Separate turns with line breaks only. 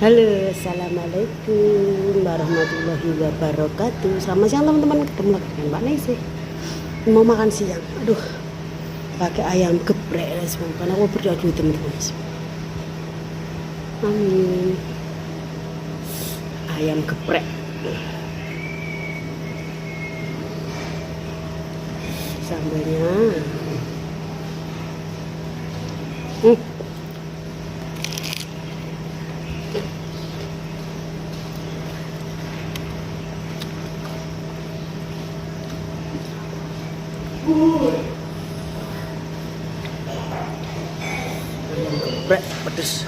Halo, assalamualaikum warahmatullahi wabarakatuh. Selamat siang teman-teman, ketemu lagi dengan Mbak Nese. Mau makan siang, aduh, pakai ayam geprek ya semua. Karena aku berdoa dulu teman-teman. Amin. Ayam geprek. Sambalnya. Ayam geprek pedes.